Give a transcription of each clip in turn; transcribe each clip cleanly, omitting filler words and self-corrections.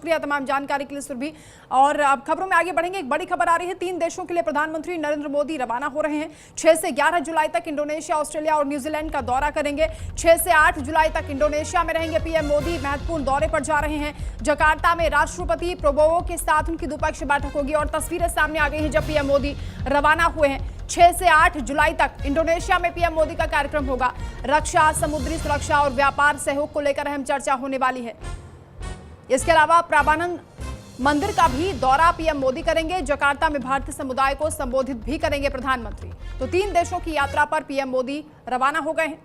शुक्रिया तमाम जानकारी के लिए सुरभि। और अब खबरों में आगे बढ़ेंगे। एक बड़ी खबर आ रही है, 3 देशों के लिए प्रधानमंत्री नरेंद्र मोदी रवाना हो रहे हैं। 6 से 11 जुलाई तक इंडोनेशिया, ऑस्ट्रेलिया और न्यूजीलैंड का दौरा करेंगे। 6 से 8 जुलाई तक इंडोनेशिया में रहेंगे पीएम मोदी। महत्वपूर्ण दौरे पर जा रहे हैं। जकार्ता में राष्ट्रपति प्रोबोवो के साथ उनकी द्विपक्षीय बैठक होगी और तस्वीरें सामने आ गई हैं जब पीएम मोदी रवाना हुए हैं। 6 से 8 जुलाई तक इंडोनेशिया में पीएम मोदी का कार्यक्रम होगा। रक्षा, समुद्री सुरक्षा और व्यापार सहयोग को लेकर अहम चर्चा होने वाली है। इसके अलावा प्राबानंद मंदिर का भी दौरा पीएम मोदी करेंगे। जकार्ता में भारतीय समुदाय को संबोधित भी करेंगे प्रधानमंत्री। तो 3 देशों की यात्रा पर पीएम मोदी रवाना हो गए हैं।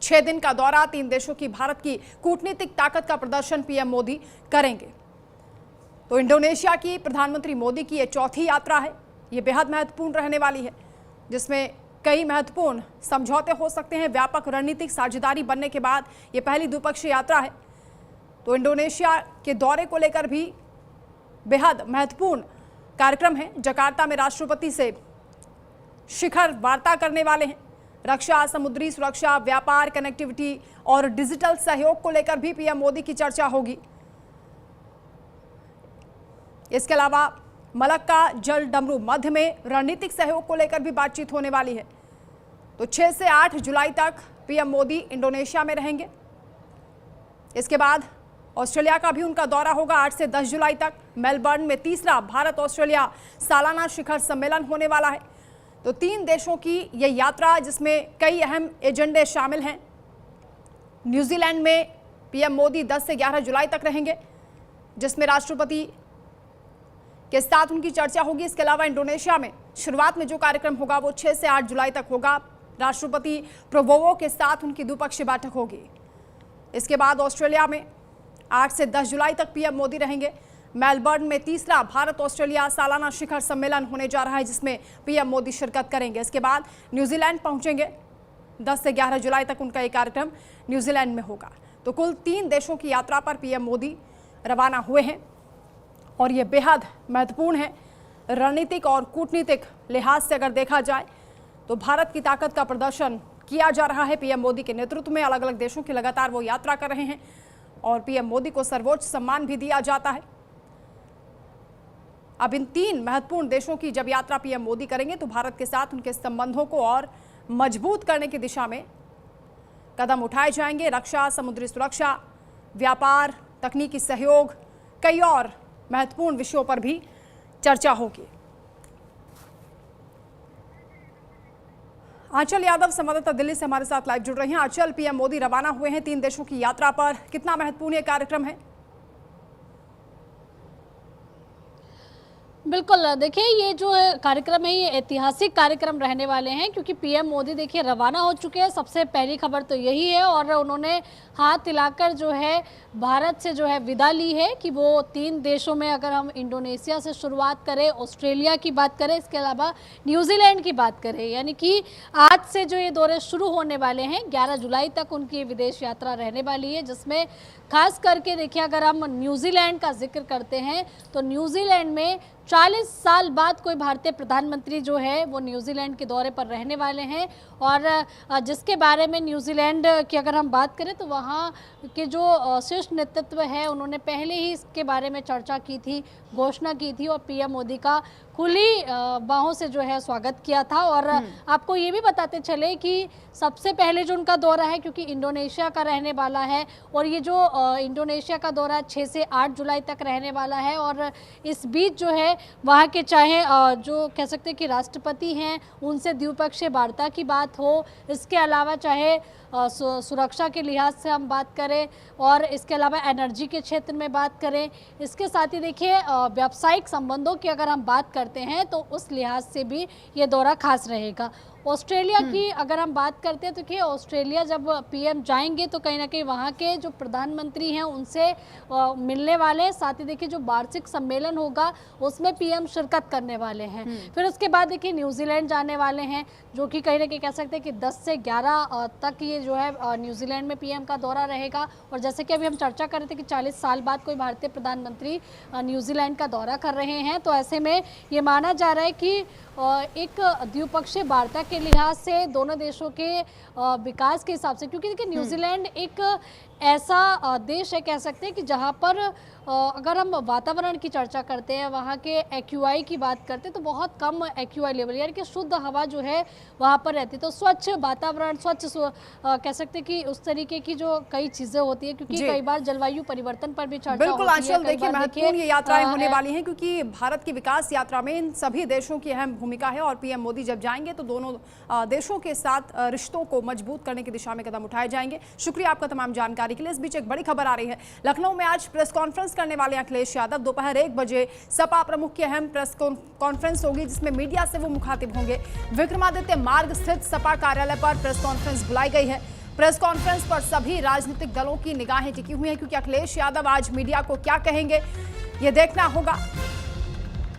6 दिन का दौरा, 3 देशों की भारत की कूटनीतिक ताकत का प्रदर्शन पीएम मोदी करेंगे। तो इंडोनेशिया की प्रधानमंत्री मोदी की यह चौथी यात्रा है। ये बेहद महत्वपूर्ण रहने वाली है, जिसमें कई महत्वपूर्ण समझौते हो सकते हैं। व्यापक रणनीतिक साझेदारी बनने के बाद ये पहली द्विपक्षीय यात्रा है। तो इंडोनेशिया के दौरे को लेकर भी बेहद महत्वपूर्ण कार्यक्रम है। जकार्ता में राष्ट्रपति से शिखर वार्ता करने वाले हैं। रक्षा, समुद्री सुरक्षा, व्यापार, कनेक्टिविटी और डिजिटल सहयोग को लेकर भी पीएम मोदी की चर्चा होगी। इसके अलावा मलक्का जल डमरू मध्य में रणनीतिक सहयोग को लेकर भी बातचीत होने वाली है। तो 6 से 8 जुलाई तक पीएम मोदी इंडोनेशिया में रहेंगे। इसके बाद ऑस्ट्रेलिया का भी उनका दौरा होगा। 8 से 10 जुलाई तक मेलबर्न में तीसरा भारत ऑस्ट्रेलिया सालाना शिखर सम्मेलन होने वाला है। तो 3 देशों की यह यात्रा, जिसमें कई अहम एजेंडे शामिल हैं। न्यूजीलैंड में पीएम मोदी 10 से 11 जुलाई तक रहेंगे, जिसमें राष्ट्रपति के साथ उनकी चर्चा होगी। इसके अलावा इंडोनेशिया में शुरुआत में जो कार्यक्रम होगा वो 6 से 8 जुलाई तक होगा। राष्ट्रपति प्रोबोवो के साथ उनकी द्विपक्षीय बैठक होगी। इसके बाद ऑस्ट्रेलिया में 8 से 10 जुलाई तक पीएम मोदी रहेंगे। मेलबर्न में तीसरा भारत ऑस्ट्रेलिया सालाना शिखर सम्मेलन होने जा रहा है, जिसमें पीएम मोदी शिरकत करेंगे। इसके बाद न्यूजीलैंड पहुंचेंगे। 10 से 11 जुलाई तक उनका ये कार्यक्रम न्यूजीलैंड में होगा। तो कुल 3 देशों की यात्रा पर पीएम मोदी रवाना हुए हैं और ये बेहद महत्वपूर्ण है। रणनीतिक और कूटनीतिक लिहाज से अगर देखा जाए तो भारत की ताकत का प्रदर्शन किया जा रहा है। पीएम मोदी के नेतृत्व में अलग अलग देशों की लगातार वो यात्रा कर रहे हैं और पीएम मोदी को सर्वोच्च सम्मान भी दिया जाता है। अब इन 3 महत्वपूर्ण देशों की जब यात्रा पीएम मोदी करेंगे तो भारत के साथ उनके संबंधों को और मजबूत करने की दिशा में कदम उठाए जाएंगे। रक्षा, समुद्री सुरक्षा, व्यापार, तकनीकी सहयोग, कई और महत्वपूर्ण विषयों पर भी चर्चा होगी। आंचल यादव संवाददाता दिल्ली से हमारे साथ लाइव जुड़ रहे हैं। आंचल, पीएम मोदी रवाना हुए हैं 3 देशों की यात्रा पर, कितना महत्वपूर्ण ये कार्यक्रम है? बिल्कुल, देखिए ये जो कार्यक्रम है ये ऐतिहासिक कार्यक्रम रहने वाले हैं, क्योंकि पीएम मोदी देखिए रवाना हो चुके हैं। सबसे पहली खबर तो यही है और उन्होंने हाथ हिलाकर जो है भारत से जो है विदा ली है कि वो 3 देशों में, अगर हम इंडोनेशिया से शुरुआत करें, ऑस्ट्रेलिया की बात करें, इसके अलावा न्यूजीलैंड की बात करें, यानी कि आज से जो ये दौरे शुरू होने वाले हैं 11 जुलाई तक उनकी विदेश यात्रा रहने वाली है, जिसमें खास करके देखिए अगर हम न्यूजीलैंड का जिक्र करते हैं तो न्यूजीलैंड में 40 साल बाद कोई भारतीय प्रधानमंत्री जो है वो न्यूजीलैंड के दौरे पर रहने वाले हैं। और जिसके बारे में न्यूजीलैंड की अगर हम बात करें तो वहाँ के जो शीर्ष नेतृत्व है उन्होंने पहले ही इसके बारे में चर्चा की थी, घोषणा की थी और पीएम मोदी का खुली बाहों से जो है स्वागत किया था। और आपको ये भी बताते चले कि सबसे पहले जो उनका दौरा है, क्योंकि इंडोनेशिया का रहने वाला है और ये जो इंडोनेशिया का दौरा 6 से 8 जुलाई तक रहने वाला है और इस बीच जो है वहाँ के चाहे जो कह सकते हैं कि राष्ट्रपति हैं उनसे द्विपक्षीय वार्ता की बात हो, इसके अलावा चाहे सुरक्षा के लिहाज से हम बात करें और इसके अलावा एनर्जी के क्षेत्र में बात करें, इसके साथ ही देखिए व्यावसायिक संबंधों की अगर हम बात करते हैं तो उस लिहाज से भी ये दौरा खास रहेगा। ऑस्ट्रेलिया की अगर हम बात करते हैं तो कि ऑस्ट्रेलिया जब पीएम जाएंगे तो कहीं ना कहीं वहाँ के जो प्रधानमंत्री हैं उनसे मिलने वाले हैं, साथ ही देखिए जो वार्षिक सम्मेलन होगा उसमें पीएम शिरकत करने वाले हैं। फिर उसके बाद देखिए न्यूजीलैंड जाने वाले हैं, जो कि कहीं ना कहीं कह सकते हैं कि 10 से 11 तक ये जो है न्यूजीलैंड में पीएम का दौरा रहेगा। और जैसे कि अभी हम चर्चा कर रहे थे कि 40 साल बाद कोई भारतीय प्रधानमंत्री न्यूजीलैंड का दौरा कर रहे हैं, तो ऐसे में ये माना जा रहा है कि एक द्विपक्षीय वार्ता के लिहाज से दोनों देशों के विकास के हिसाब से, क्योंकि देखिए न्यूजीलैंड एक ऐसा देश है, कह सकते हैं कि जहाँ पर अगर हम वातावरण की चर्चा करते हैं, वहाँ के एक्यूआई की बात करते हैं तो बहुत कम एक्यूआई लेवल, यानी कि शुद्ध हवा जो है वहाँ पर रहती है। तो स्वच्छ वातावरण, कह सकते हैं कि उस तरीके की जो कई चीज़ें होती है, क्योंकि कई बार जलवायु परिवर्तन पर भी चर्चा बिल्कुल होती है। आंचल, देखिए महत्वपूर्ण ये यात्राएं होने वाली हैं, क्योंकि भारत की विकास यात्रा में इन सभी देशों की अहम भूमिका है और पीएम मोदी जब जाएंगे तो दोनों देशों के साथ रिश्तों को मजबूत करने की दिशा में कदम उठाए जाएंगे। शुक्रिया आपका तमाम जानकारी के लिए। इस बीच एक बड़ी खबर आ रही है, लखनऊ में आज प्रेस कॉन्फ्रेंस करने वाले अखिलेश यादव। दोपहर 1 बजे सपा प्रमुख की अहम प्रेस कॉन्फ्रेंस होगी, जिसमें मीडिया से वो मुखातिब होंगे। विक्रमादित्य मार्ग स्थित सपा कार्यालय पर प्रेस कॉन्फ्रेंस बुलाई गई है। प्रेस कॉन्फ्रेंस पर सभी राजनीतिक दलों की निगाहें टिकी हुई हैं, क्योंकि अखिलेश यादव आज मीडिया को क्या कहेंगे ये देखना होगा,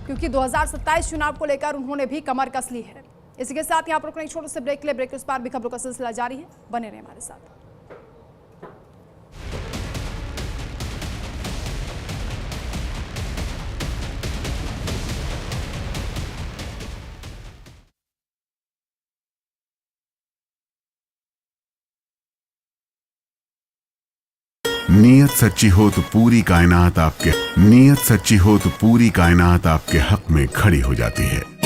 क्योंकि 2027 चुनाव को लेकर उन्होंने भी कमर कस ली है। इसी के साथ यहाँ पर एक छोटे से ब्रेक ले, ब्रेक के उस पार भी खबरों का सिलसिला जारी है, बने रहे हमारे साथ। नीयत सच्ची हो तो पूरी कायनात आपके हक में खड़ी हो जाती है।